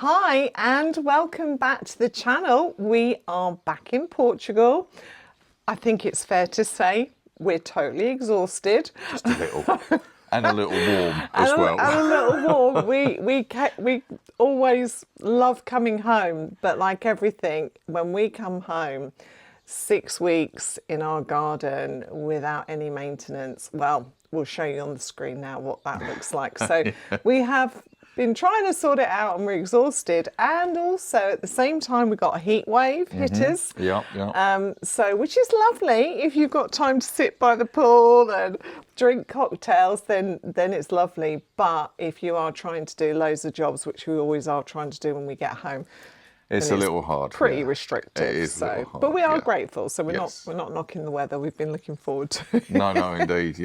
Hi and welcome back to the channel. We are back in Portugal. I think it's fair to say we're totally exhausted. Just a little. And a little warm as well. And a little warm. We always love coming home, but like everything, when we come home, 6 weeks in our garden without any maintenance, well, we'll show you on the screen now what that looks like. So we have been trying to sort it out and we're exhausted, and also at the same time we've got a heat wave hit us. So which is lovely. If you've got time to sit by the pool and drink cocktails, then it's lovely. But if you are trying to do loads of jobs, which we always are trying to do when we get home, it's a little hard. Pretty restrictive. It is a little hard, but we are grateful. So we're not knocking the weather. We've been looking forward to it. No, indeed.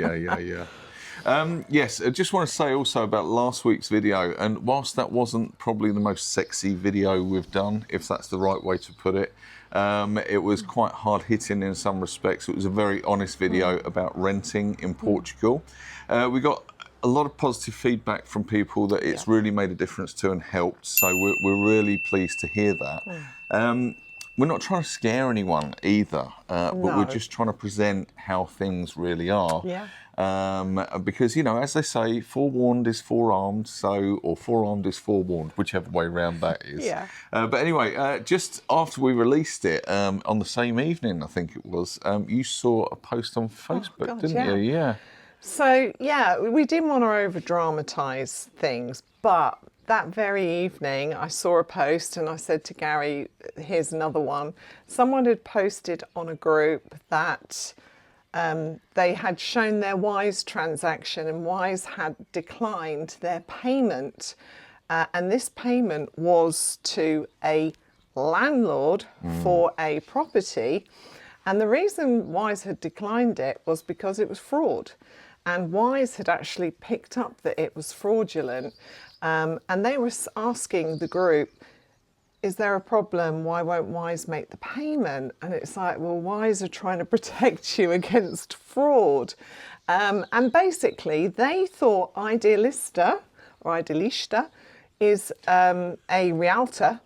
Yes, I just want to say also about last week's video, and whilst that wasn't probably the most sexy video we've done, if that's the right way to put it, it was quite hard-hitting in some respects. It was a very honest video about renting in Portugal. We got a lot of positive feedback from people that it's really made a difference to and helped, so we're really pleased to hear that. We're not trying to scare anyone either, but we're just trying to present how things really are. Because, you know, as they say, forewarned is forearmed, or forearmed is forewarned, whichever way round that is. But anyway, just after we released it, on the same evening, I think it was, you saw a post on Facebook, didn't you? Yeah. So, we didn't want to over-dramatise things, but that very evening I saw a post and I said to Gary, here's another one. Someone had posted on a group that they had shown their Wise transaction and Wise had declined their payment. And this payment was to a landlord for a property. And the reason Wise had declined it was because it was fraud. And Wise had actually picked up that it was fraudulent. And they were asking the group, is there a problem? Why won't Wise make the payment? And it's like, well, Wise are trying to protect you against fraud. And basically, they thought Idealista is a realtor,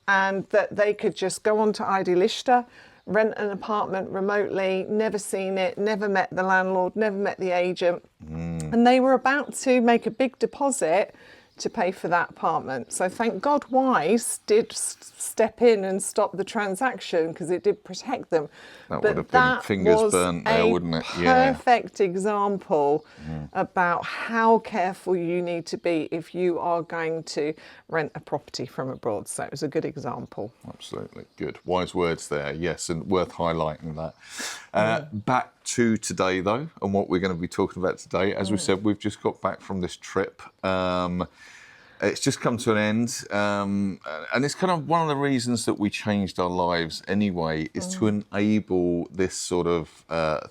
and that they could just go on to Idealista, rent an apartment remotely, never seen it, never met the landlord, never met the agent. And they were about to make a big deposit to pay for that apartment. So thank God Wise did step in and stop the transaction, because it did protect them. That would have been fingers burnt there, wouldn't it? Perfect example about how careful you need to be if you are going to rent a property from abroad. So it was a good example. Absolutely good. Wise words there, yes, and worth highlighting that. Back to today though, and what we're going to be talking about today. As we said, we've just got back from this trip. It's just come to an end, and it's kind of one of the reasons that we changed our lives anyway, is to enable this sort of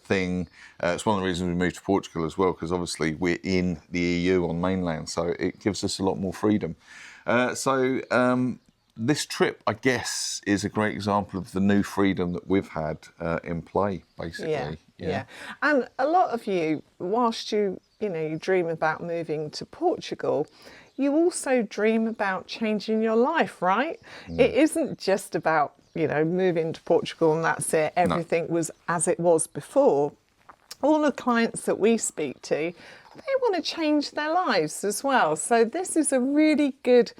thing. It's one of the reasons we moved to Portugal as well, because obviously we're in the EU on mainland, so it gives us a lot more freedom. This trip, I guess, is a great example of the new freedom that we've had in play, basically. Yeah. And a lot of you, whilst you dream about moving to Portugal, you also dream about changing your life, right? It isn't just about, moving to Portugal and that's it. Everything was as it was before. All the clients that we speak to, they want to change their lives as well. So this is a really good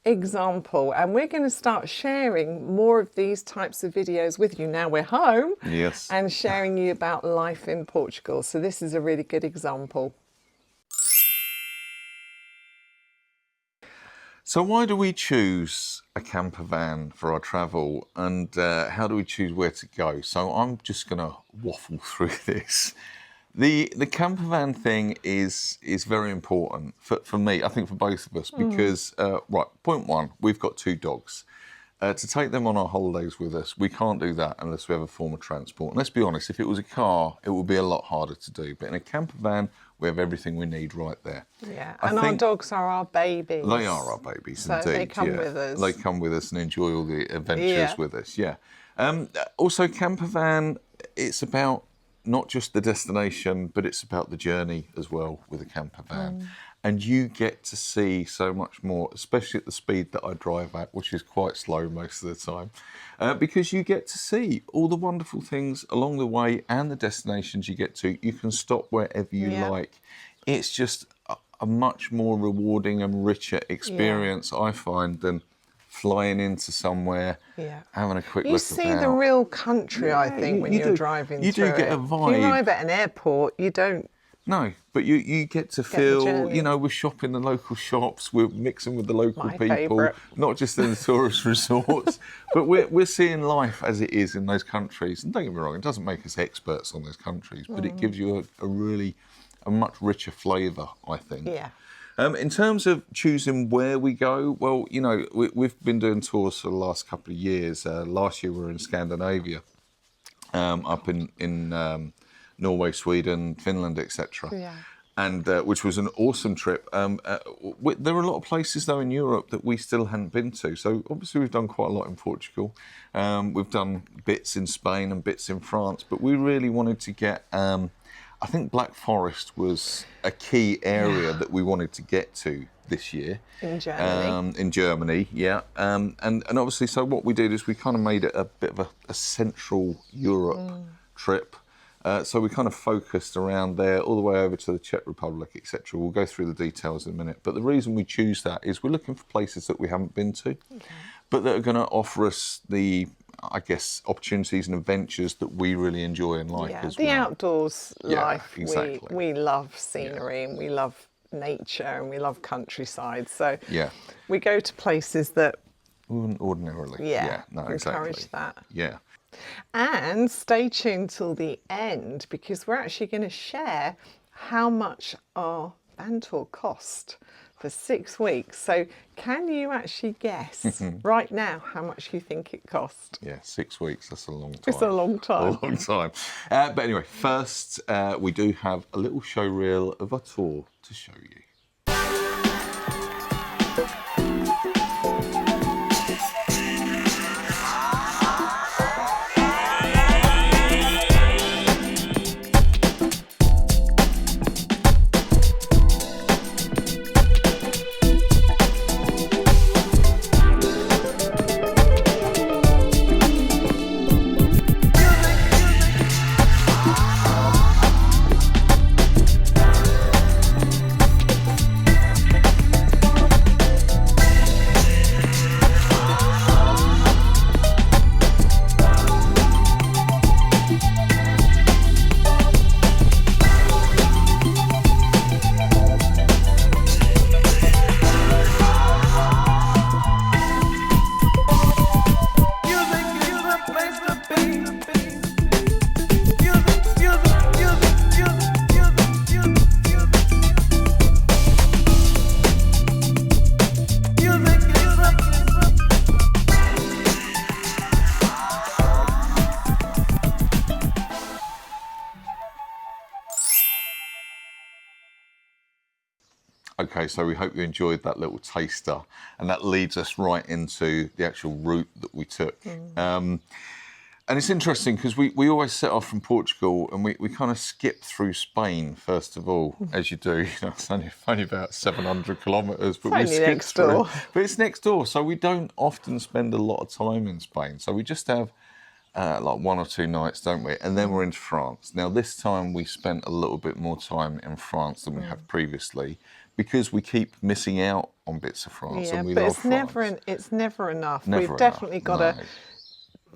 example, and we're going to start sharing more of these types of videos with you now we're home. Yes. And sharing you about life in Portugal. So this is a really good example. So why do we choose a camper van for our travel, and how do we choose where to go? So I'm just going to waffle through this. The camper van thing is very important for me, I think for both of us, because, point one, we've got 2 dogs. To take them on our holidays with us, we can't do that unless we have a form of transport. And let's be honest, if it was a car, it would be a lot harder to do. But in a camper van, we have everything we need right there. Yeah, and our dogs are our babies. They are our babies, so indeed. They come with us. They come with us and enjoy all the adventures with us, Also, camper van, it's about not just the destination, but it's about the journey as well with a camper van. and you get to see so much more, especially at the speed that I drive at, which is quite slow most of the time, because you get to see all the wonderful things along the way and the destinations you get to. You can stop wherever you like. It's just a much more rewarding and richer experience, I find, than flying into somewhere, having a quick look about. You see the real country, I think, when you're driving you through do get a vibe. If you arrive at an airport, you don't. No, but you get to feel, you know, we're shopping the local shops, we're mixing with the local people, favourite. not just in the tourist resorts, but we're seeing life as it is in those countries. And don't get me wrong, it doesn't make us experts on those countries, but it gives you a much richer flavour, I think. Yeah. In terms of choosing where we go, well, you know, we've been doing tours for the last couple of years. Last year we were in Scandinavia, up in Norway, Sweden, Finland, etc. Yeah. And which was an awesome trip. There are a lot of places though in Europe that we still hadn't been to. So obviously we've done quite a lot in Portugal. We've done bits in Spain and bits in France, but we really wanted to get. I think Black Forest was a key area that we wanted to get to this year. In Germany. In Germany, yeah. And obviously, so what we did is we kind of made it a bit of a Central Europe trip. So we kind of focused around there all the way over to the Czech Republic, etc. We'll go through the details in a minute. But the reason we choose that is we're looking for places that we haven't been to, but that are going to offer us the, I guess, opportunities and adventures that we really enjoy and like as well. The outdoors life. Exactly. We love scenery and we love nature and we love countryside. So we go to places that we wouldn't ordinarily. encourage that. Yeah. And stay tuned till the end, because we're actually going to share how much our van tour cost for 6 weeks. So can you actually guess right now how much you think it cost? Yeah, 6 weeks, that's a long time. It's a long time. A long time. But anyway, first we do have a little show reel of our tour to show you. Okay, so we hope you enjoyed that little taster, and that leads us right into the actual route that we took. And it's interesting because we always set off from Portugal and we kind of skip through Spain first of all, as you do. You know, it's only about 700 kilometres, but we skip next door. But it's next door, so we don't often spend a lot of time in Spain. So we just have like 1 or 2 nights, don't we? And then we're into France. Now this time we spent a little bit more time in France than we have previously, because we keep missing out on bits of France, and we love France. It's never enough. Never We've enough, definitely got to no.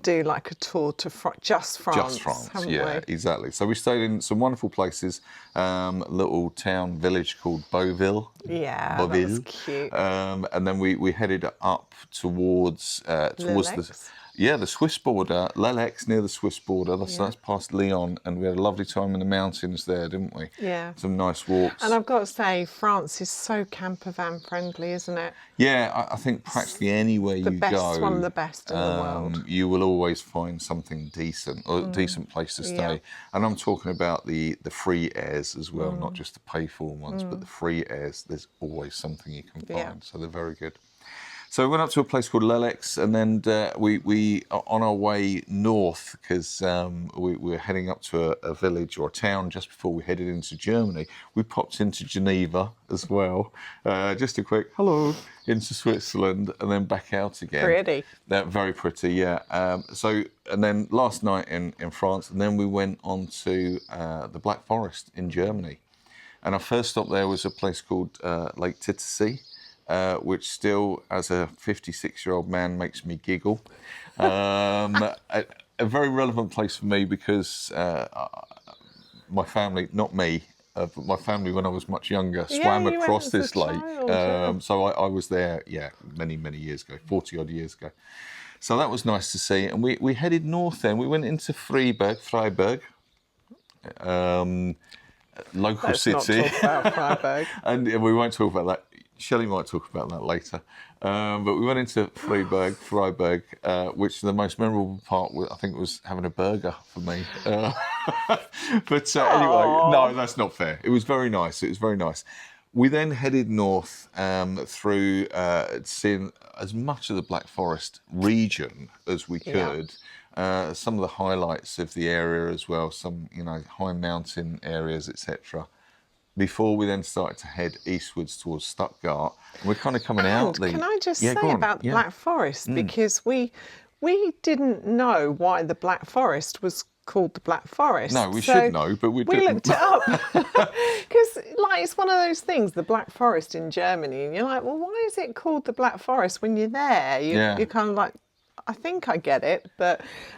do like a tour to just France. Just France, haven't yeah, we? exactly. So we stayed in some wonderful places, a little town village called Beauville. Yeah, Beauville. that was cute. And then we headed up towards Lowlights. the Swiss border, Lowlights, near the Swiss border. That's past Lyon, and we had a lovely time in the mountains there, didn't we? Yeah. Some nice walks. And I've got to say, France is so campervan friendly, isn't it? Yeah, I think practically anywhere you go, One of the best in the world. you will always find something decent, or a decent place to stay. Yeah. And I'm talking about the free airs as well, not just the pay for ones, but the free airs. There's always something you can find, so they're very good. So we went up to a place called Lowlights, and then we on our way north, because we were heading up to a village or a town just before we headed into Germany. We popped into Geneva as well, just a quick hello into Switzerland, and then back out again. Pretty. Very pretty, yeah. And then last night in France, and then we went on to the Black Forest in Germany. And our first stop there was a place called Lake Titisee. Which still, as a 56-year-old man, makes me giggle. A very relevant place for me because my family, not me, but my family when I was much younger, swam across this lake. So I was there, many, many years ago, 40-odd years ago. So that was nice to see. And we headed north then. We went into Freiburg, local Let's city. Not talk about Freiburg. And we won't talk about that. Shelley might talk about that later. But we went into Freiburg, which the most memorable part, I think, was having a burger for me. But anyway, no, that's not fair. It was very nice. We then headed north through seeing as much of the Black Forest region as we could. Some of the highlights of the area as well, some high mountain areas, etc. Before we then started to head eastwards towards Stuttgart, we're kind of coming out. Can I just say about the Black Forest, because we didn't know why the Black Forest was called the Black Forest. No, we should know, but we didn't. We looked it up because, it's one of those things, the Black Forest in Germany, and you're like, well, why is it called the Black Forest when you're there? You're kind of like, I think I get it,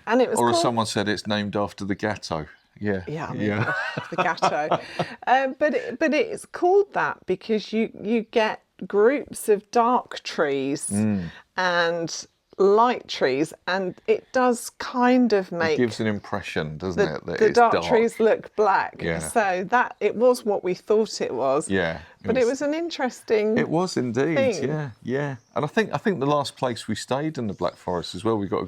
and it was. Or as someone said, it's named after the Gatto. The Gatto. But it's called that because you get groups of dark trees and light trees, and it does kind of make... It gives an impression, doesn't it, that the it's dark trees look black. Yeah. So that it was what we thought it was. Yeah. But it was an interesting It was indeed, thing. yeah. And I think the last place we stayed in the Black Forest as well, we got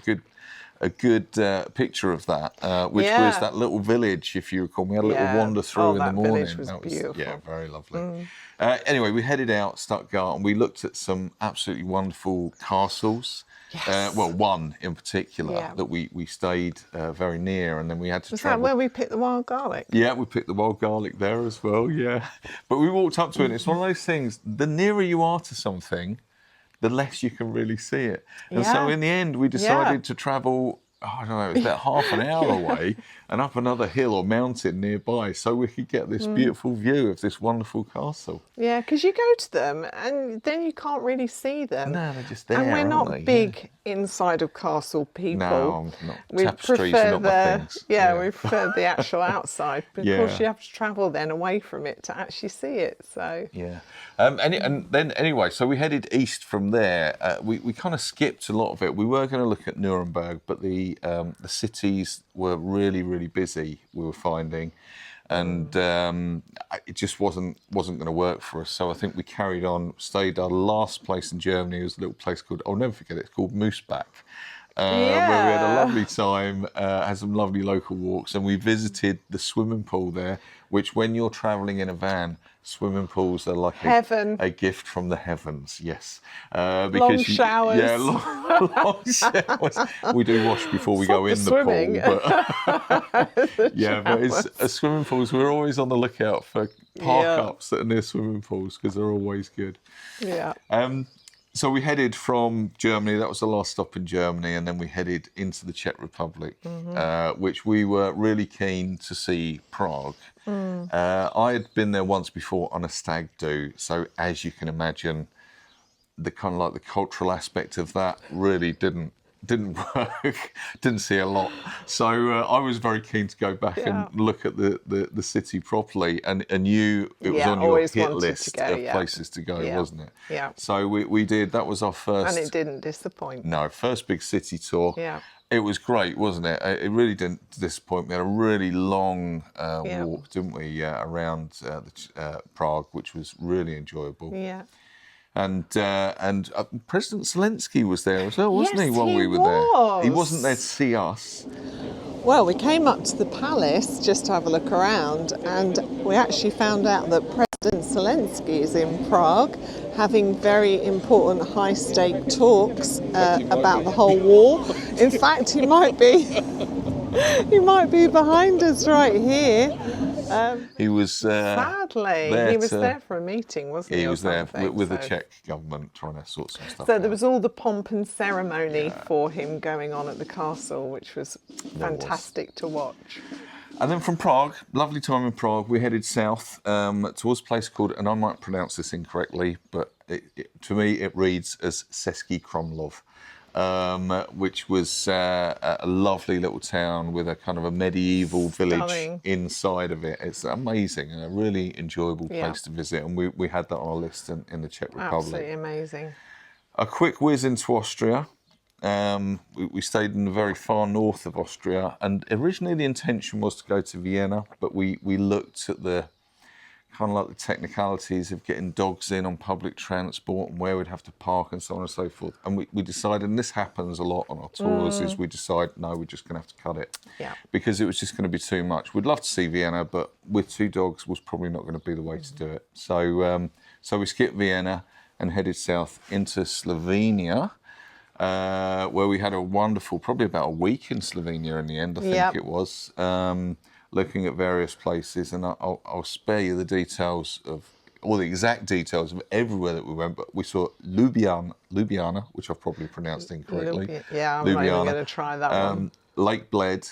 a good picture of that, which was that little village, if you recall. We had a little wander through in the morning. Village was beautiful. Yeah, very lovely. Anyway, we headed out Stuttgart and we looked at some absolutely wonderful castles. Yes. Well, one in particular that we stayed very near, and then we had to travel. Was that where we picked the wild garlic? Yeah, we picked the wild garlic there as well, yeah. But we walked up to it, and it's one of those things, the nearer you are to something, the less you can really see it. And so in the end, we decided to travel, I don't know, it was about half an hour away and up another hill or mountain nearby so we could get this beautiful view of this wonderful castle. Yeah, because you go to them and then you can't really see them. No, they're just there, and we're not they? big inside of castle people. No, I'm not. We Tapestries prefer are not my things. we prefer the actual outside. But of course, you have to travel then away from it to actually see it. So and then anyway, so we headed east from there. We kind of skipped a lot of it. We were going to look at Nuremberg, but the cities were really, really busy. We were finding. And it just wasn't going to work for us. So I think we carried on, stayed. Our last place in Germany was a little place called, I'll never forget it, it's called Moosbach, where we had a lovely time, had some lovely local walks, and we visited the swimming pool there, which when you're travelling in a van, swimming pools are like a gift from the heavens, yes. Because long showers. Yeah, long showers. We do wash before we go in the pool. But it's swimming pools. We're always on the lookout for park-ups that are near swimming pools because they're always good. Yeah. So we headed from Germany, that was the last stop in Germany, and then we headed into the Czech Republic, which we were really keen to see Prague. I had been there once before on a stag do, so as you can imagine, the kind of like the cultural aspect of that really didn't work, didn't see a lot. So I was very keen to go back and look at the city properly, and it was on your hit list of places to go, wasn't it? Yeah. So we did, that was our first. And it didn't disappoint. No, first big city tour. Yeah. It was great, wasn't it? It really didn't disappoint. We had a really long walk, didn't we, around Prague, which was really enjoyable. Yeah. And President Zelensky was there as well, wasn't he, while he we were there? He wasn't there to see us. Well, we came up to the palace just to have a look around, and we actually found out that President Zelensky is in Prague having very important high-stake talks about the whole war. In fact, he might be behind us right here. He was Sadly, he was there for a meeting, wasn't he? He was there with the So Czech government trying to sort some stuff So out. there was all the pomp and ceremony for him going on at the castle, which was fantastic to watch. And then from Prague, lovely time in Prague, we headed south towards a place called, and I might pronounce this incorrectly, but to me it reads as Český Krumlov, which was a lovely little town with a kind of a medieval village inside of it. It's amazing and a really enjoyable place to visit, and we had that on our list in the Czech Republic. Absolutely amazing. A quick whiz into Austria. We stayed in the very far north of Austria, and originally the intention was to go to Vienna, but we looked at the kind of like the technicalities of getting dogs in on public transport and where we'd have to park and so on and so forth. And we decided, and this happens a lot on our tours, is we decide, no, we're just going to have to cut it. Yeah. Because it was just going to be too much. We'd love to see Vienna, but with 2 dogs was probably not going to be the way to do it. So we skipped Vienna and headed south into Slovenia, where we had a wonderful, probably about a week in Slovenia in the end, I think it was, looking at various places. And I'll spare you the details of, or the exact details of everywhere that we went, but we saw Ljubljana, which I've probably pronounced incorrectly. I'm not even going to try that one. Lake Bled,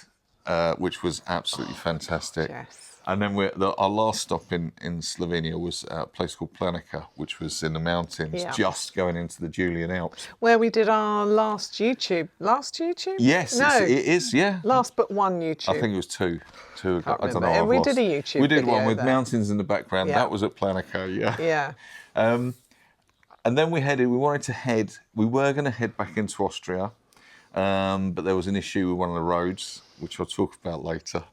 which was absolutely fantastic. Yes. And then our last stop in Slovenia was a place called Planica, which was in the mountains, just going into the Julian Alps. Where we did our last YouTube. Last YouTube? Yes, no, it is, yeah. Last but one YouTube. I think it was two ago. I don't know. And we did a YouTube We did video one with there. mountains in the background. That was at Planica, Yeah. And then we were going to head back into Austria, but there was an issue with one of the roads, which I'll talk about later.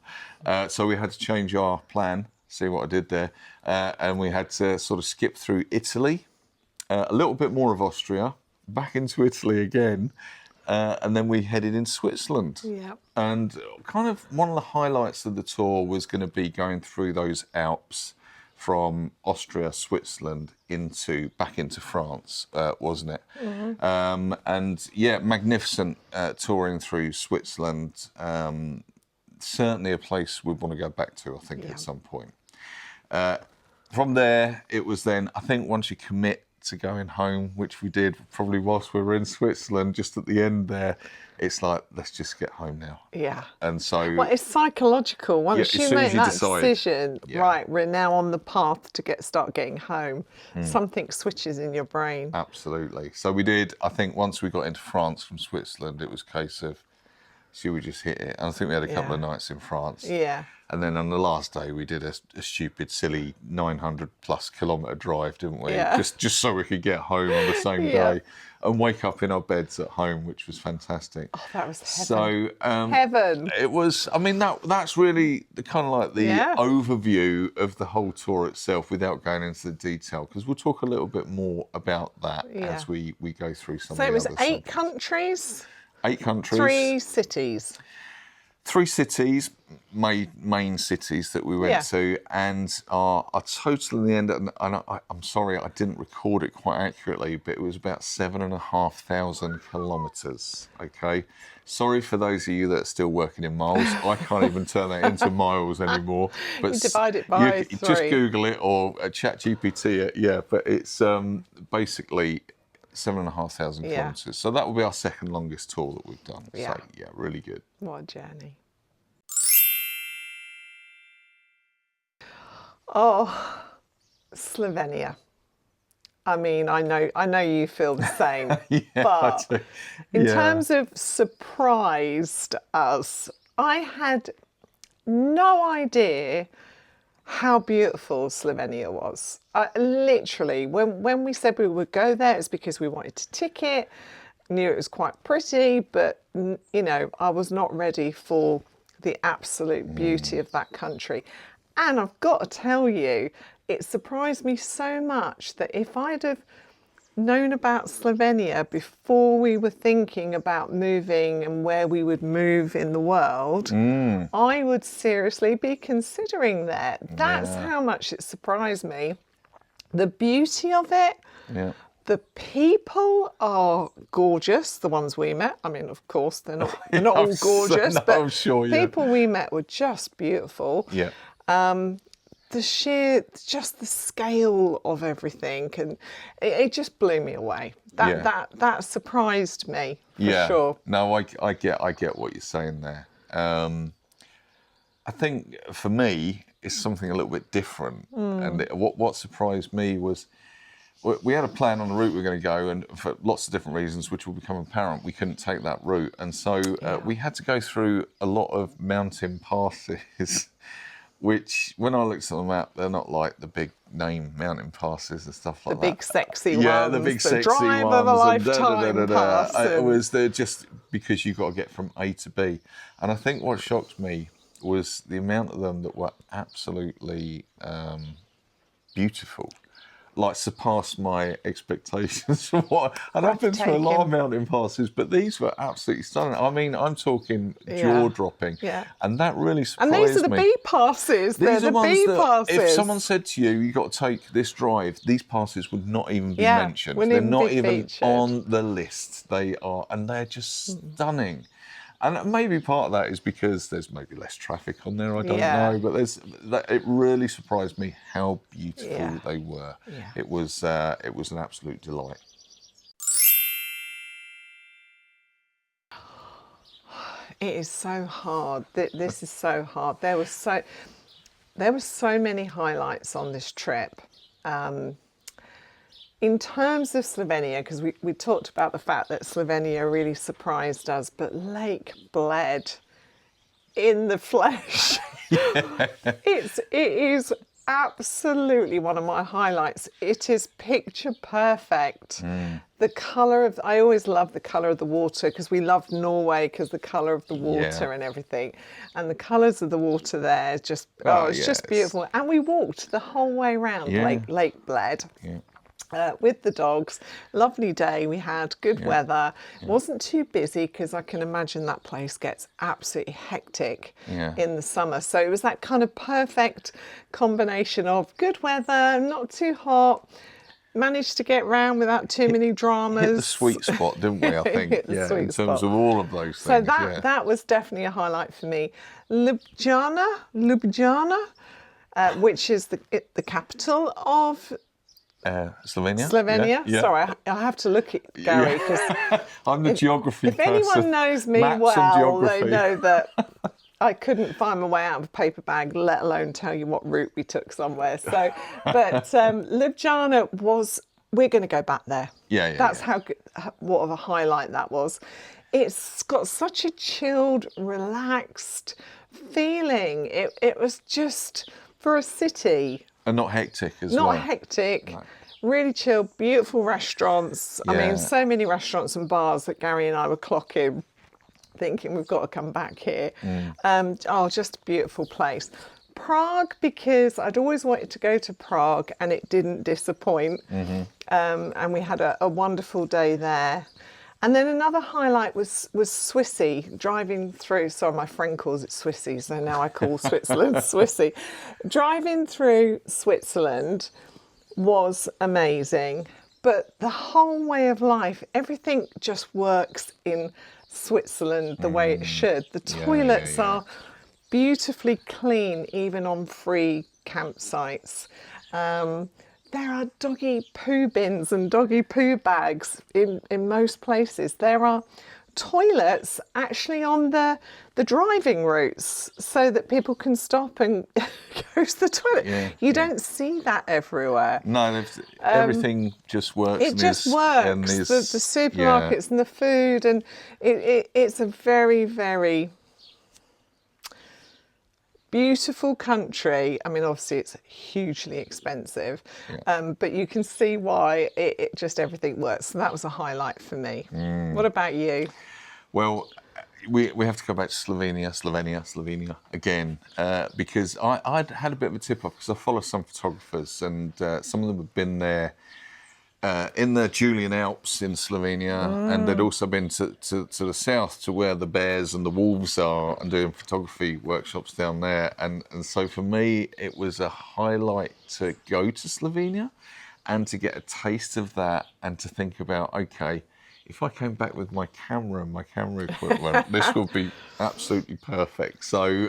So we had to change our plan, see what I did there, and we had to sort of skip through Italy, a little bit more of Austria, back into Italy again, and then we headed in Switzerland. Yeah. And kind of one of the highlights of the tour was going to be going through those Alps from Austria, Switzerland back into France, wasn't it? Mm-hmm. And yeah, magnificent touring through Switzerland. Certainly a place we'd want to go back to, I think, at some point. From there, it was then, I think once you commit to going home, which we did probably whilst we were in Switzerland, just at the end there, it's like, let's just get home now. Yeah. And so... Well, it's psychological. Once you make that decision, yeah, right, we're now on the path to start getting home, something switches in your brain. Absolutely. So we did, I think once we got into France from Switzerland, it was a case of, should we just hit it? And I think we had a couple of nights in France. Yeah. And then on the last day, we did a stupid, silly 900+ kilometre drive, didn't we? Yeah. Just so we could get home on the same day and wake up in our beds at home, which was fantastic. Oh, that was heaven. So heaven. It was. I mean, that's really the kind of like the overview of the whole tour itself, without going into the detail, because we'll talk a little bit more about that as we go through some. So of the it was other 8 subjects. countries. 8 countries. 3 cities. 3 cities, main cities that we went to, and our total in the end, and I'm sorry I didn't record it quite accurately, but it was about 7,500 kilometres, okay? Sorry for those of you that are still working in miles. I can't even turn that into miles anymore. But you divide it by 3. Just Google it or ChatGPT it, but it's basically 7,500 kilometres. So that will be our second longest tour that we've done. Yeah. So yeah, really good. What a journey. Oh, Slovenia. I mean, I know you feel the same, but in terms of surprised us, I had no idea how beautiful Slovenia was. Literally, when we said we would go there, it's because we wanted to tick it, knew it was quite pretty, but, you know, I was not ready for the absolute beauty of that country. And I've got to tell you, it surprised me so much that if I'd have known about Slovenia before we were thinking about moving and where we would move in the world, I would seriously be considering that. That's how much it surprised me. the beauty of it. Yeah. The people are gorgeous, the ones we met. I mean, of course, they're not all gorgeous, but I'm sure, yeah. people we met were just beautiful. Yeah. Just the scale of everything, and it just blew me away. That surprised me, for sure. No, I get what you're saying there. I think for me, it's something a little bit different. And what surprised me was, we had a plan on the route we were going to go, and for lots of different reasons, which will become apparent, we couldn't take that route. And so we had to go through a lot of mountain passes, which, when I looked at the map, they're not like the big name mountain passes and stuff like that. The big sexy ones. Yeah, the big sexy ones. Drive of a lifetime pass. It was, they're just because you've got to get from A to B. And I think what shocked me was the amount of them that were absolutely beautiful. Like, surpassed my expectations for what. And I've been through a lot of mountain passes, but these were absolutely stunning. I mean, I'm talking jaw-dropping. Yeah. And that really surprised me. And these are the B passes. They're the B passes. If someone said to you, you've got to take this drive, these passes would not even be mentioned. They're not even featured on the list. They are, and they're just stunning. And maybe part of that is because there's maybe less traffic on there, I don't know. But it really surprised me how beautiful they were. Yeah. It was an absolute delight. It is so hard. This is so hard. There were so many highlights on this trip. In terms of Slovenia, because we talked about the fact that Slovenia really surprised us, but Lake Bled in the flesh, it is absolutely one of my highlights. It is picture perfect. The colour of, I always love the colour of the water, because we loved Norway because the colour of the water and everything. And the colours of the water there, just, it's just beautiful. And we walked the whole way around Lake Bled. Yeah. With the dogs. Lovely day we had, good weather. Wasn't too busy, because I can imagine that place gets absolutely hectic in the summer. So it was that kind of perfect combination of good weather, not too hot, managed to get round without too many dramas. Hit the sweet spot, didn't we, I think? In terms of all of those things. So that was definitely a highlight for me. Ljubljana, which is the capital of Slovenia. Yeah. Sorry, I have to look at Gary, because I'm the geography person. If anyone knows me well, they know that I couldn't find my way out of a paper bag, let alone tell you what route we took somewhere. So, but Ljubljana was. We're going to go back there. That's how good, what of a highlight that was. It's got such a chilled, relaxed feeling. It was just, for a city. And not hectic as well. Not hectic. No. Really chill, beautiful restaurants. I mean, so many restaurants and bars that Gary and I were clocking, thinking we've got to come back here. Just a beautiful place. Prague, because I'd always wanted to go to Prague and it didn't disappoint. And we had a wonderful day there. And then another highlight was Swissy, driving through. Sorry, my friend calls it Swissy, so now I call Switzerland Swissy. Driving through Switzerland was amazing, but the whole way of life, everything just works in Switzerland the way it should. The toilets are beautifully clean, even on free campsites. There are doggy poo bins and doggy poo bags in most places. There are toilets actually on the driving routes, so that people can stop and go to the toilet. You don't see that everywhere. No, everything just works. It just works. The supermarkets and the food, and it's a very, very beautiful country. I mean, obviously it's hugely expensive, but you can see why it just everything works. So that was a highlight for me. What about you? Well, we have to go back to Slovenia again, because I'd had a bit of a tip off, because I follow some photographers, and some of them have been there in the Julian Alps in Slovenia, and they'd also been to the south, to where the bears and the wolves are, and doing photography workshops down there. And so for me, it was a highlight to go to Slovenia. and to get a taste of that and to think about, okay, if I came back with my camera and my camera equipment, this would be absolutely perfect. So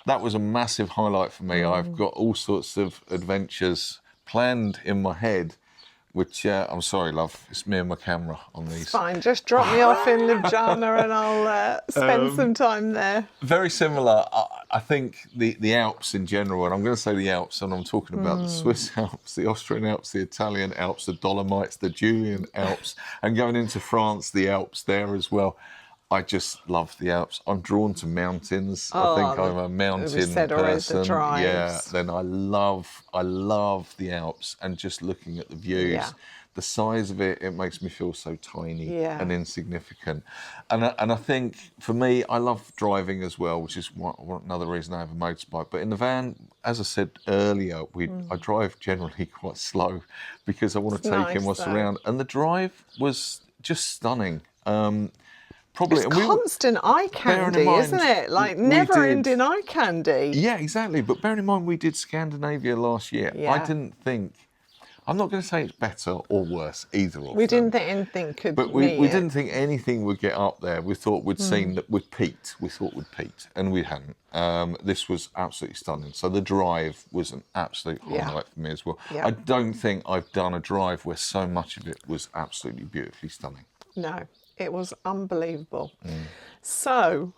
that was a massive highlight for me. I've got all sorts of adventures planned in my head, which I'm sorry, love, it's me and my camera on these. Fine, just drop me off in Ljubljana and I'll spend some time there. Very similar. I think the Alps in general, and I'm going to say the Alps, and I'm talking about the Swiss Alps, the Austrian Alps, the Italian Alps, the Dolomites, the Julian Alps, and going into France, the Alps there as well. I just love the Alps. I'm drawn to mountains. I think I'm a mountain person. Yeah, then I love the Alps and just looking at the views. Yeah. The size of it makes me feel so tiny and insignificant. And I think for me, I love driving as well, which is another reason I have a motorbike. But in the van, as I said earlier, I drive generally quite slow because I want to take in what's around. And the drive was just stunning. Probably it's constant eye candy, isn't it? Like never-ending eye candy. Yeah, exactly. But bearing in mind, we did Scandinavia last year. Yeah. I didn't think. I'm not going to say it's better or worse, either of them. We didn't think anything could. But we didn't think anything would get up there. We thought we'd seen that we'd peaked. We thought we'd peaked, and we hadn't. This was absolutely stunning. So the drive was an absolute highlight for me as well. Yeah. I don't think I've done a drive where so much of it was absolutely beautifully stunning. No. It was unbelievable. So,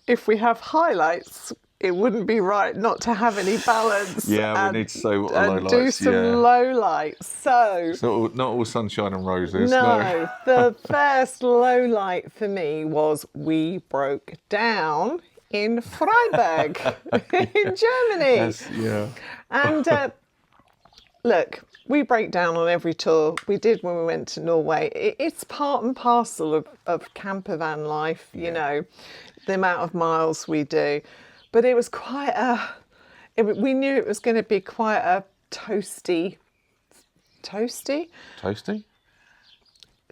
if we have highlights, it wouldn't be right not to have any balance. Yeah, we need to say what the lowlights. Do some lowlights. So, not all sunshine and roses. No, the first lowlight for me was we broke down in Freiburg in Germany. Yes, yeah. And look, we break down on every tour. We did when we went to Norway. It's part and parcel of campervan life, you know, the amount of miles we do. But it was quite we knew it was going to be quite a toasty?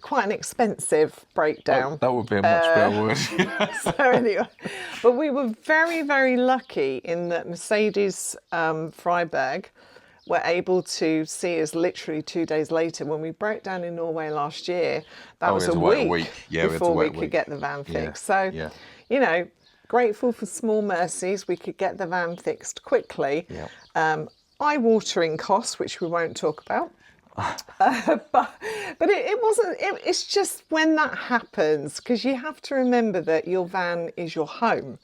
Quite an expensive breakdown. That would be a much better word. So anyway, but we were very, very lucky in that Mercedes Freiburg were able to see us literally 2 days later. When we broke down in Norway last year, that was a week before we could get the van fixed. So, you know, grateful for small mercies. We could get the van fixed quickly. Eye-watering costs, which we won't talk about. But it wasn't, it's just when that happens, because you have to remember that your van is your home.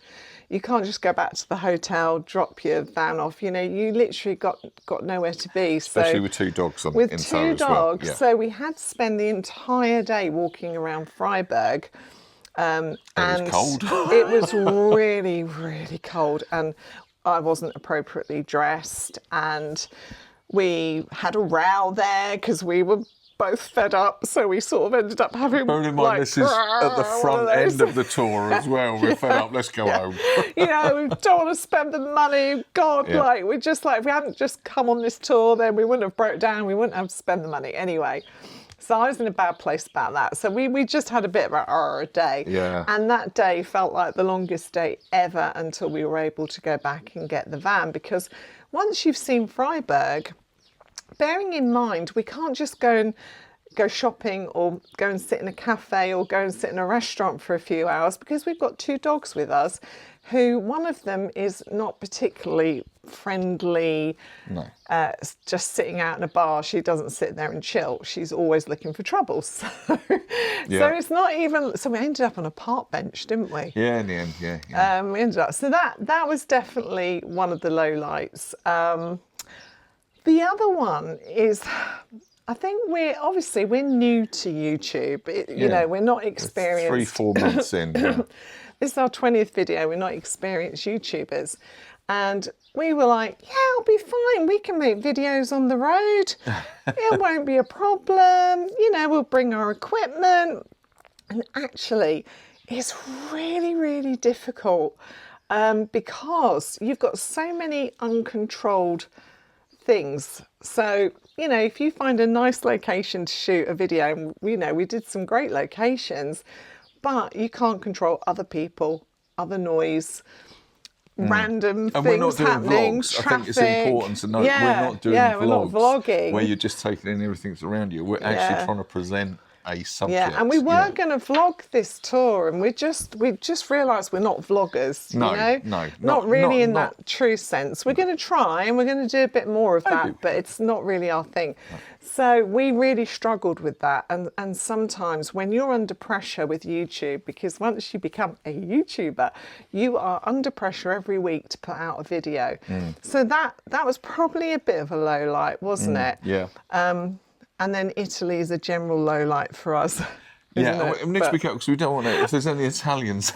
You can't just go back to the hotel, drop your van off. You know, you literally got nowhere to be. Especially with two dogs on with in two dogs, well. So we had to spend the entire day walking around Freiburg. And it was cold. It was really, really cold, and I wasn't appropriately dressed, and we had a row there because we were both fed up, so we sort of ended up having. Bearing in mind, this is at the front end of the tour as well. We're fed up. Let's go home. You know, we don't want to spend the money. God, like we just if we hadn't just come on this tour, then we wouldn't have broke down. We wouldn't have to spend the money anyway. So I was in a bad place about that. So we just had a bit of a day. Yeah. And that day felt like the longest day ever until we were able to go back and get the van, because once you've seen Freiburg, bearing in mind, we can't just go shopping or go and sit in a cafe or go and sit in a restaurant for a few hours, because we've got two dogs with us who one of them is not particularly friendly. No. Just sitting out in a bar, she doesn't sit there and chill. She's always looking for trouble. So, so it's not even. So we ended up on a park bench, didn't we? Yeah, in the end, yeah. We ended up. So that was definitely one of the lowlights. The other one is, I think we're new to YouTube. You know, we're not experienced. 3-4 months in. Yeah. This is our 20th video. We're not experienced YouTubers. And we were like, yeah, it'll be fine. We can make videos on the road. It won't be a problem. You know, we'll bring our equipment. And actually, it's really, really difficult because you've got so many uncontrolled things. So, you know, if you find a nice location to shoot a video, and, you know, we did some great locations, but you can't control other people, other noise, random And things we're not doing happening, vlogs. traffic. I think it's important to note we're not doing we're vlogs not vlogging. where you're just taking in everything that's around you. We're actually trying to present a subject. Yeah, and we were going to vlog this tour, and we just realised we're not vloggers. No, you know? no, not really in that true sense. We're going to try, and we're going to do a bit more of that, but it's not really our thing. No. So we really struggled with that, and sometimes when you're under pressure with YouTube, because once you become a YouTuber, you are under pressure every week to put out a video. So that was probably a bit of a low light, wasn't it? Yeah. And then Italy is a general low light for us. Yeah, we need to be careful because we don't want to, if there's any Italians,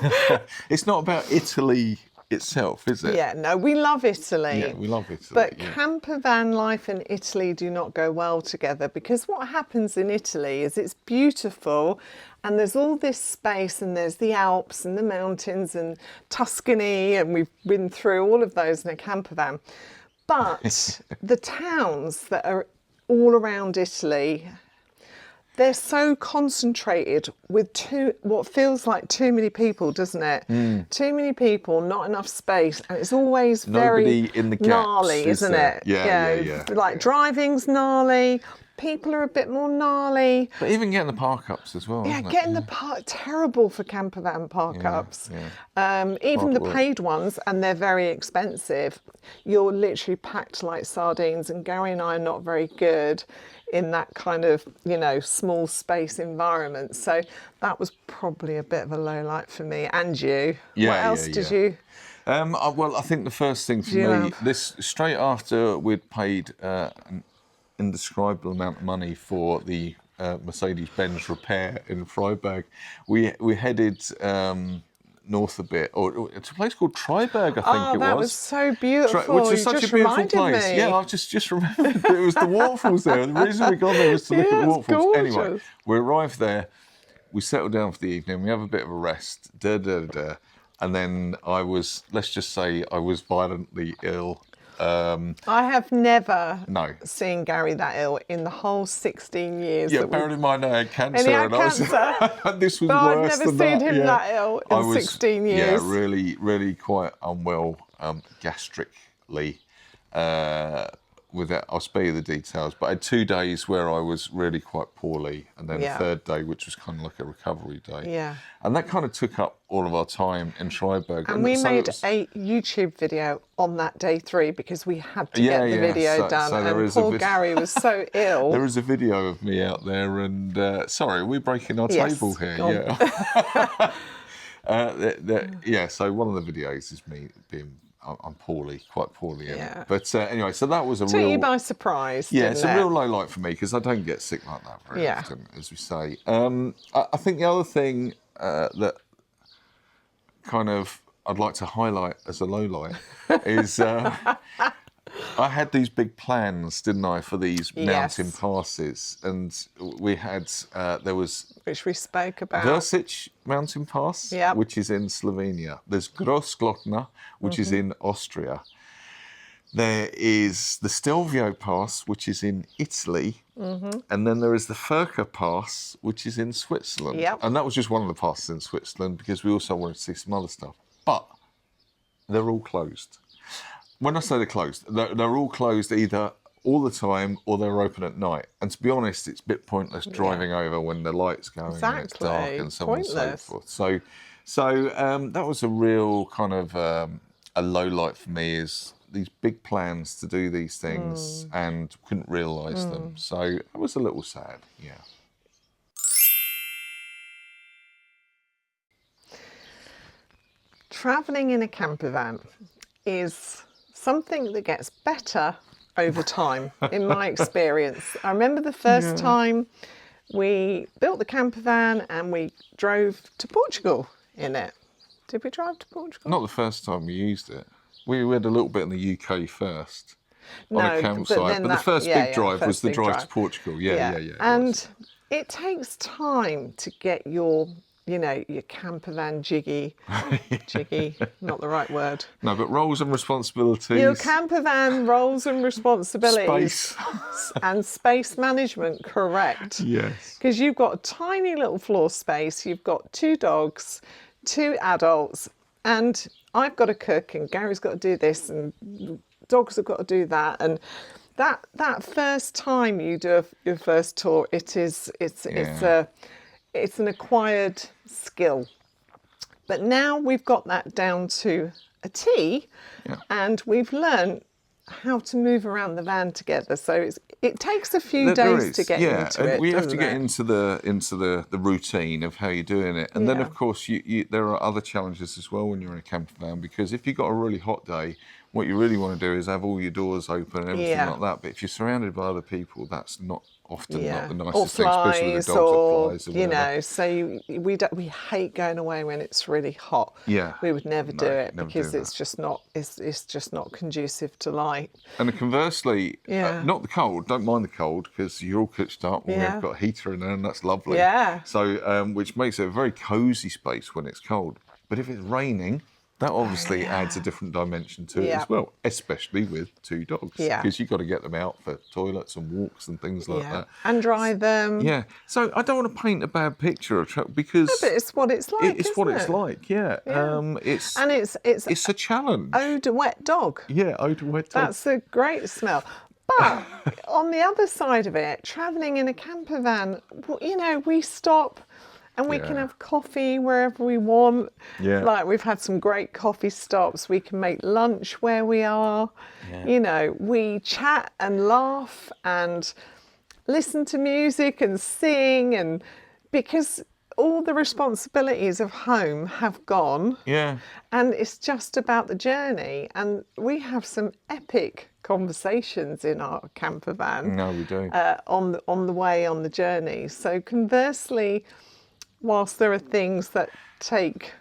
it's not about Italy itself, is it? Yeah, no, we love Italy. Yeah, we love Italy. But campervan life and Italy do not go well together, because what happens in Italy is it's beautiful and there's all this space, and there's the Alps and the mountains and Tuscany, and we've been through all of those in a campervan. But the towns that are all around Italy, they're so concentrated with what feels like too many people, doesn't it? Too many people, not enough space, and it's always Nobody very in the gaps, gnarly, isn't it? Yeah. Like driving's gnarly, people are a bit more gnarly. But even getting the park-ups as well. Yeah, isn't it? getting the park, terrible for campervan park-ups. Even the paid ones, and they're very expensive. You're literally packed like sardines, and Gary and I are not very good in that kind of, small space environment. So that was probably a bit of a low light for me. And you. Yeah, what else did you? Well, I think the first thing for me, this straight after we'd paid an indescribable amount of money for the Mercedes-Benz repair in Freiburg, we headed north a bit, or it's a place called Freiburg, I think it was. That was so beautiful. Which is such a beautiful place. Me. Yeah, I just remembered it was the waterfalls there. The reason we got there was to look at the waterfalls. Gorgeous. Anyway, we arrived there, we settled down for the evening, we have a bit of a rest, and then let's just say I was violently ill. I have never seen Gary that ill in the whole 16 years. Yeah, bearing in mind I had cancer. And he had cancer. This was but worse I've never than seen that. him that ill in 16 years. Yeah, really quite unwell gastrically. I'll spare you the details, but I had 2 days where I was really quite poorly, and then the third day, which was kind of like a recovery day. Yeah. And that kind of took up all of our time in Freiburg. And we made a YouTube video on that day 3 because we had to get the video done. And poor Gary was so ill. There is a video of me out there, and sorry, we're breaking our table here. Yeah. So one of the videos is me being. I'm quite poorly in it. But anyway, so that was Took you by surprise, it's a real low light for me because I don't get sick like that very often, as we say. I think the other thing that kind of I'd like to highlight as a low light is I had these big plans, didn't I, for these mountain passes, and we had which we spoke about. Versich Mountain Pass, which is in Slovenia. There's Grossglockner, which is in Austria. There is the Stelvio Pass, which is in Italy, and then there is the Furka Pass, which is in Switzerland. And that was just one of the passes in Switzerland because we also wanted to see some other stuff. But they're all closed. When I say they're closed, they're all closed either all the time or they're open at night. And to be honest, it's a bit pointless driving over when the light's going and it's dark and so on and so forth. So that was a real kind of a low light for me, is these big plans to do these things and couldn't realise them. So it was a little sad, Travelling in a campervan is something that gets better over time, in my experience. I remember the first time we built the campervan and we drove to Portugal in it. Did we drive to Portugal? Not the first time we used it. We had a little bit in the UK first on a campsite, but the first big drive was the drive to Portugal. Yeah. And it takes time to get your campervan jiggy, not the right word. No, but roles and responsibilities. Your campervan roles and responsibilities. Space. And space management, correct. Yes. Because you've got a tiny little floor space, you've got 2 dogs, 2 adults, and I've got to cook and Gary's got to do this and dogs have got to do that. And that first time you do your first tour, it's an acquired skill. But now we've got that down to a T, and we've learned how to move around the van together. So it takes a few days to get into it. We have to get into the routine of how you're doing it, and then of course there are other challenges as well when you're in a camper van, because if you've got a really hot day, what you really want to do is have all your doors open and everything like that. But if you're surrounded by other people, that's not often not the nicest thing, especially with the dogs or flies. Or you know, so we hate going away when it's really hot. Yeah, we would never do it because it's just not conducive to life. And conversely, not the cold. Don't mind the cold because you're all kitched up. And we've got a heater in there, and that's lovely. Yeah. So which makes it a very cosy space when it's cold. But if it's raining, that obviously adds a different dimension to it as well, especially with two dogs, because you've got to get them out for toilets and walks and things like that. And dry them. Yeah. So I don't want to paint a bad picture of travel because but it's what it's like. It's what it's like. Yeah. It's a challenge. Eau de wet dog. Yeah, eau de wet dog. That's a great smell. But on the other side of it, travelling in a camper van, you know, we stop. And we can have coffee wherever we want. Yeah. Like we've had some great coffee stops. We can make lunch where we are. Yeah. You know, we chat and laugh and listen to music and sing, and because all the responsibilities of home have gone. Yeah. And it's just about the journey. And we have some epic conversations in our camper van. No, we do. On the way on the journey. So conversely, whilst there are things that take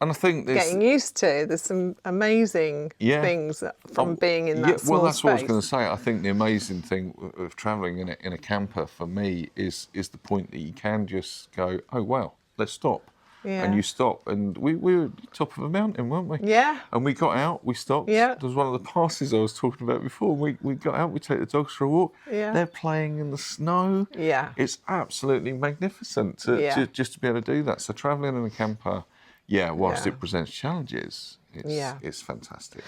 getting used to, there's some amazing things from being in that small well, that's space. what I was going to say. I think the amazing thing of travelling in a camper for me is the point that you can just go, oh, wow, let's stop. Yeah. And you stop. And we were top of a mountain, weren't we? Yeah. And we got out, we stopped. Yeah. There was one of the passes I was talking about before. We got out, we take the dogs for a walk. Yeah. They're playing in the snow. Yeah. It's absolutely magnificent just to be able to do that. So travelling in a camper, whilst it presents challenges, it's fantastic.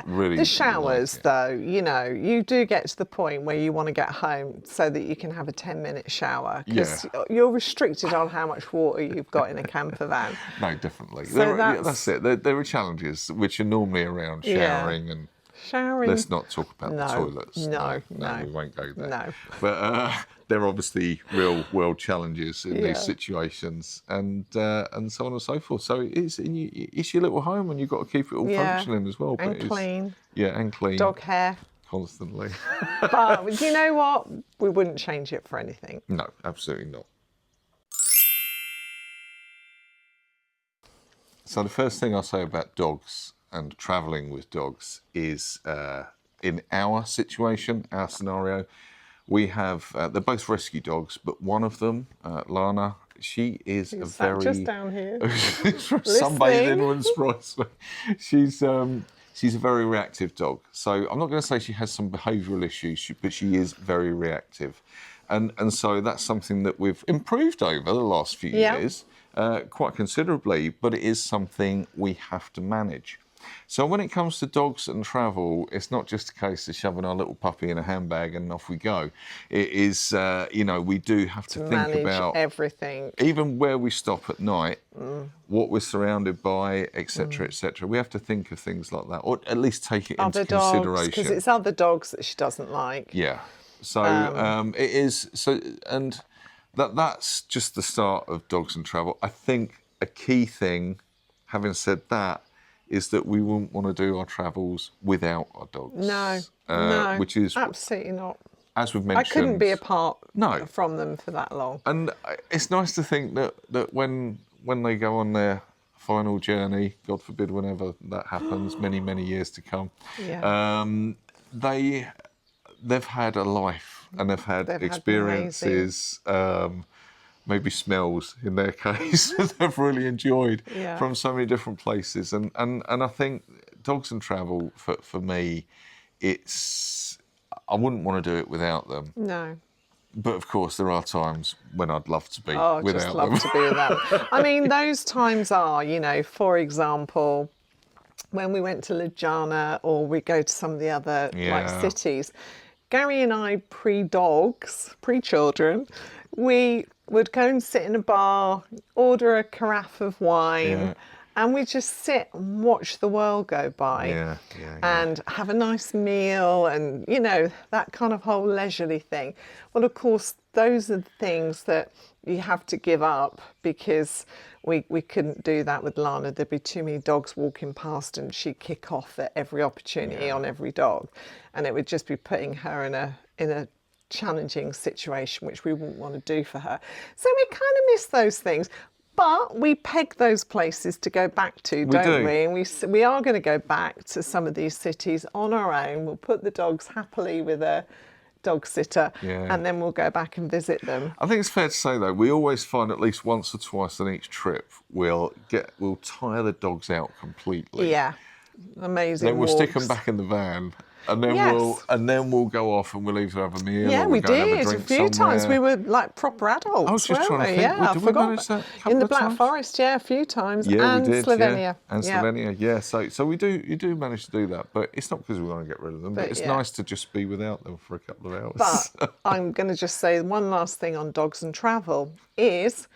Really, the showers, though, you know, you do get to the point where you want to get home so that you can have a 10-minute shower because you're restricted on how much water you've got in a camper van. No, definitely. So that's it. There are challenges which are normally around showering and. Showering. Let's not talk about the toilets. No, we won't go there. No. But there are obviously real world challenges in these situations, and so on and so forth. So it's your little home, and you've got to keep it all functioning as well. And clean. Yeah, and clean. Dog hair. Constantly. But you know what? We wouldn't change it for anything. No, absolutely not. So the first thing I'll say about dogs and travelling with dogs is in our situation, our scenario, we have, they're both rescue dogs, but one of them, Lana, she is a very... just down here. Sunbathing and surprise me. She's a very reactive dog. So I'm not going to say she has some behavioural issues, but she is very reactive. And so that's something that we've improved over the last few years, quite considerably, but it is something we have to manage. So when it comes to dogs and travel, it's not just a case of shoving our little puppy in a handbag and off we go. It is, we do have to think about everything. Even where we stop at night, what we're surrounded by, etc., etc. We have to think of things like that, or at least take it into consideration. Because it's other dogs that she doesn't like. Yeah. So it is. So and that's just the start of dogs and travel. I think a key thing, having said that, is that we wouldn't want to do our travels without our dogs. No, which is absolutely not. As we've mentioned, I couldn't be apart from them for that long. And it's nice to think that when they go on their final journey, God forbid, whenever that happens, many years to come, they've had a life and they've had experiences. Maybe smells in their case that they've really enjoyed from so many different places. And I think dogs and travel, for me, I wouldn't want to do it without them. No. But of course, there are times when I'd love to be without them. Just love to be without them. I mean, those times are, for example, when we went to Ljubljana or we go to some of the other like Yeah. cities, Gary and I, pre-dogs, pre-children, we would go and sit in a bar, order a carafe of wine, Yeah. and we just sit and watch the world go by. Yeah, yeah, yeah. And have a nice meal and, you know, that kind of whole leisurely thing. Well, of course, those are the things that you have to give up because we couldn't do that with Lana. There'd be too many dogs walking past and she'd kick off at every opportunity on every dog. And it would just be putting her in a challenging situation, which we wouldn't want to do for her. So we kind of miss those things. But we peg those places to go back to, don't we? And we are going to go back to some of these cities on our own. We'll put the dogs happily with a dog sitter, and then we'll go back and visit them. I think it's fair to say though, we always find at least once or twice on each trip we'll tire the dogs out completely. Yeah, amazing. Then we'll walks. stick them back in the van. And then Yes. we'll go off and we'll either have a meal Yeah, or we we'll go and have a did. A drink few times somewhere. we were like proper adults. I was just weren't trying to we? think. Yeah, Did I we forgot. manage that a couple In the of Black times? Forest, yeah, a few times. Yeah, and we did. Slovenia. Yeah. And Slovenia, yeah. So you do manage to do that, but it's not because we want to get rid of them. But it's nice to just be without them for a couple of hours. But I'm going to just say one last thing on dogs and travel is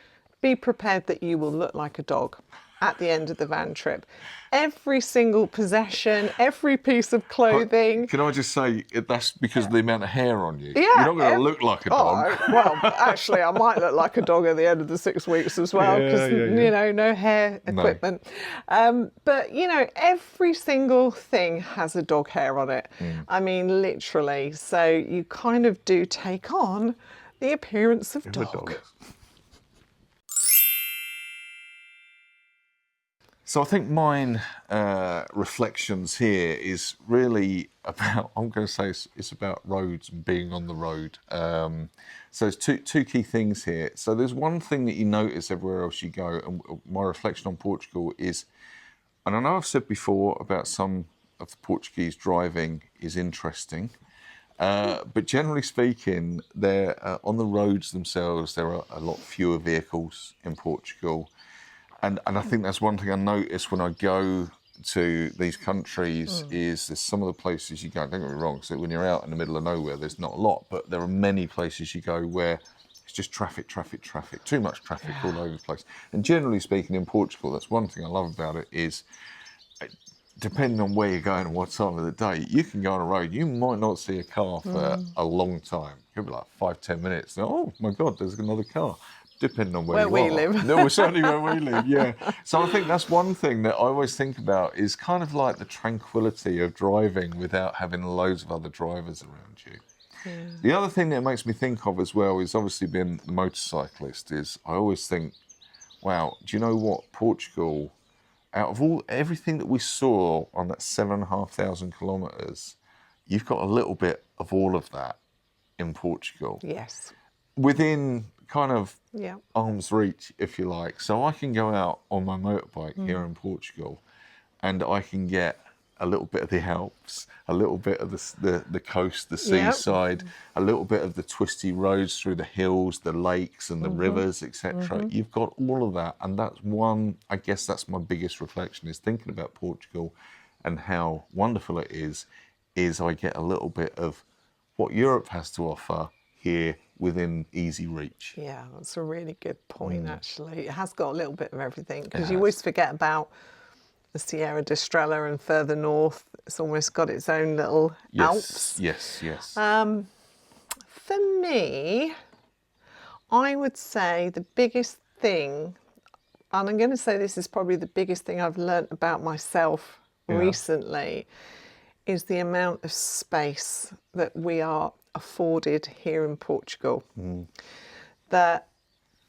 be prepared that you will look like a dog at the end of the van trip. Every single possession, every piece of clothing. Can I just say that's because of the amount of hair on you? Yeah, You're not going to look like a dog. Oh, well, actually, I might look like a dog at the end of the 6 weeks as well because, you know, no hair equipment. But, you know, every single thing has a dog hair on it. I mean, literally. So you kind of do take on the appearance of dog. So I think mine reflections here is really about, I'm going to say it's about roads and being on the road. So there's two key things here. So there's one thing that you notice everywhere else you go, and my reflection on Portugal is, and I know I've said before about some of the Portuguese driving is interesting, but generally speaking, on the roads themselves, there are a lot fewer vehicles in Portugal. And I think that's one thing I notice when I go to these countries is there's some of the places you go, don't get me wrong, so when you're out in the middle of nowhere, there's not a lot, but there are many places you go where it's just traffic, too much traffic all over the place. And generally speaking in Portugal, that's one thing I love about it is, depending on where you're going and what time of the day, you can go on a road, you might not see a car for a long time. It could be like 5-10 minutes. Oh my God, there's another car. Depending on where we you are. live. No, certainly where we live, yeah. So I think that's one thing that I always think about is kind of like the tranquility of driving without having loads of other drivers around you. Yeah. The other thing that it makes me think of as well is obviously being the motorcyclist is I always think, wow, do you know what? Portugal, out of everything that we saw on that 7,500 kilometres, you've got a little bit of all of that in Portugal. Yes. Within kind of arm's reach, if you like. So I can go out on my motorbike here in Portugal and I can get a little bit of the Alps, a little bit of the coast, the seaside, a little bit of the twisty roads through the hills, the lakes and the rivers, etc. You've got all of that. And that's I guess that's my biggest reflection is thinking about Portugal and how wonderful it is I get a little bit of what Europe has to offer here within easy reach. Yeah, that's a really good point, actually. It has got a little bit of everything because you always forget about the Sierra de Estrella and further north. It's almost got its own little Alps. Yes. For me, I would say the biggest thing, and I'm going to say this is probably the biggest thing I've learnt about myself recently, is the amount of space that we are afforded here in Portugal. That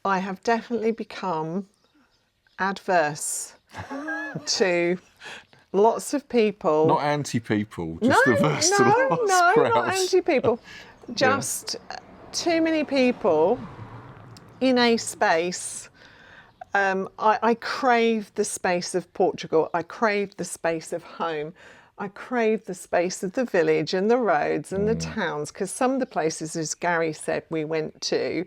I have definitely become adverse to lots of people. Not anti-people, just averse to lots not crowds. anti-people. Just too many people in a space. I crave the space of Portugal. I crave the space of home. I crave the space of the village and the roads and the towns, because some of the places, as Gary said, we went to,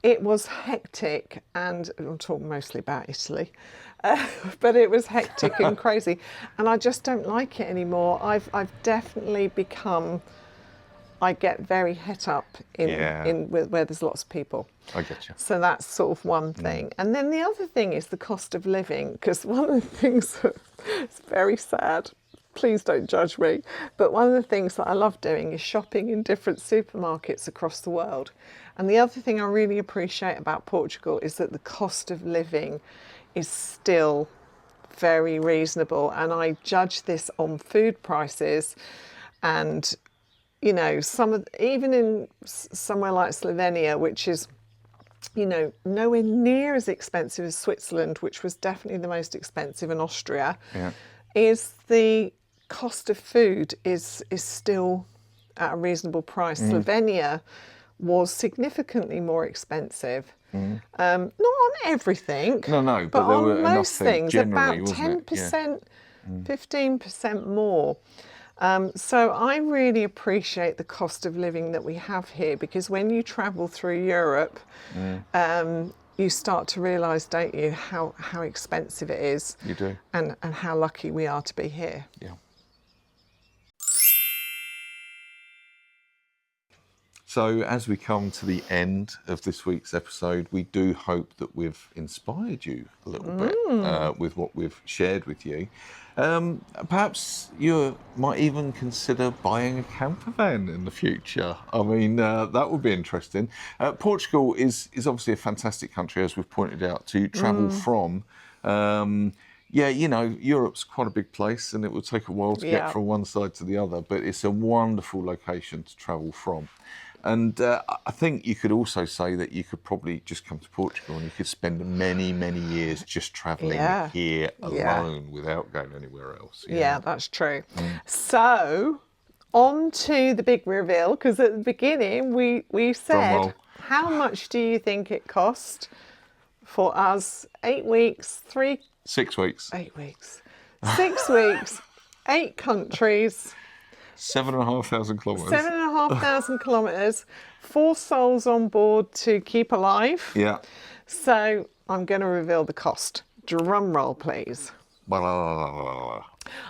it was hectic, and I'm talking mostly about Italy, but it was hectic and crazy, and I just don't like it anymore. I've definitely become, I get very het up in where there's lots of people. I get you. So that's sort of one thing. And then the other thing is the cost of living, because one of the things that is very sad, please don't judge me, but one of the things that I love doing is shopping in different supermarkets across the world. And the other thing I really appreciate about Portugal is that the cost of living is still very reasonable. And I judge this on food prices, and you know, even in somewhere like Slovenia, which is, you know, nowhere near as expensive as Switzerland, which was definitely the most expensive, in Austria, is the cost of food is still at a reasonable price. Slovenia was significantly more expensive. Not on everything, No, but there on were enough most things, generally, about wasn't it? 10%, 15% more. So I really appreciate the cost of living that we have here, because when you travel through Europe, you start to realise, don't you, how expensive it is. You do. And how lucky we are to be here. Yeah. So as we come to the end of this week's episode, we do hope that we've inspired you a little bit with what we've shared with you. Perhaps you might even consider buying a campervan in the future. I mean, that would be interesting. Portugal is obviously a fantastic country, as we've pointed out, to travel from. Yeah, you know, Europe's quite a big place, and it would take a while to get from one side to the other, but it's a wonderful location to travel from. And I think you could also say that you could probably just come to Portugal and you could spend many, many years just travelling here alone without going anywhere else. Yeah, that's true. So, on to the big reveal, because at the beginning we said, how much do you think it cost for us? 8 weeks, 6 weeks. 8 weeks. 6 weeks, 8 countries. 7,500 kilometres. 7,500 kilometres, 4 souls on board to keep alive. Yeah. So I'm going to reveal the cost. Drum roll, please. I'll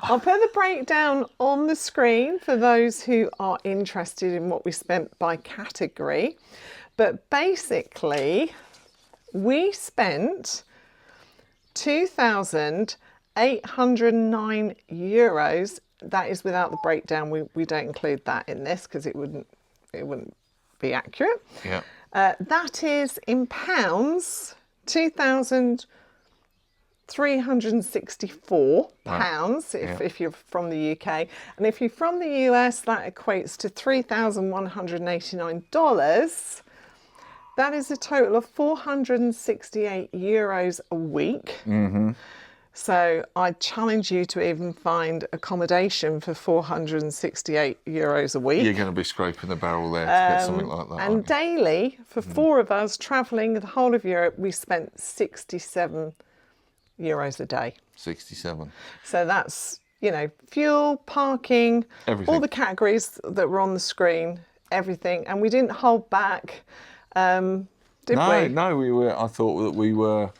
put the breakdown on the screen for those who are interested in what we spent by category. But basically, we spent €2,809. That is without the breakdown. We don't include that in this because it wouldn't be accurate. Yeah. That is in pounds, £2,364 if you're from the UK, and if you're from the US, that equates to $3,189. That is a total of €468 a week. So I challenge you to even find accommodation for €468 a week. You're going to be scraping the barrel there to get something like that. And daily, for 4 of us travelling the whole of Europe, we spent €67 a day. 67. So that's, you know, fuel, parking, everything. All the categories that were on the screen, everything. And we didn't hold back, did we? No, I thought that we were,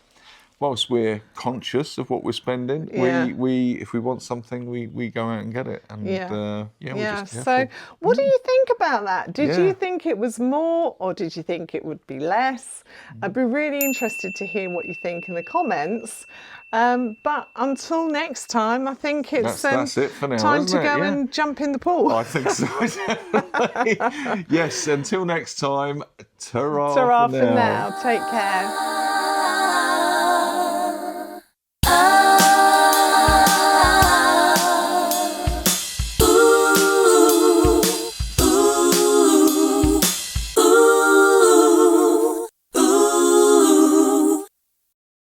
whilst we're conscious of what we're spending, we if we want something, we go out and get it. And we're just careful. So what do you think about that? Did you think it was more, or did you think it would be less? I'd be really interested to hear what you think in the comments. But until next time, I think it's that's it for now, time to isn't it? go and jump in the pool. I think so. Yes, until next time, ta-ra Ta-ra for for now. Take care.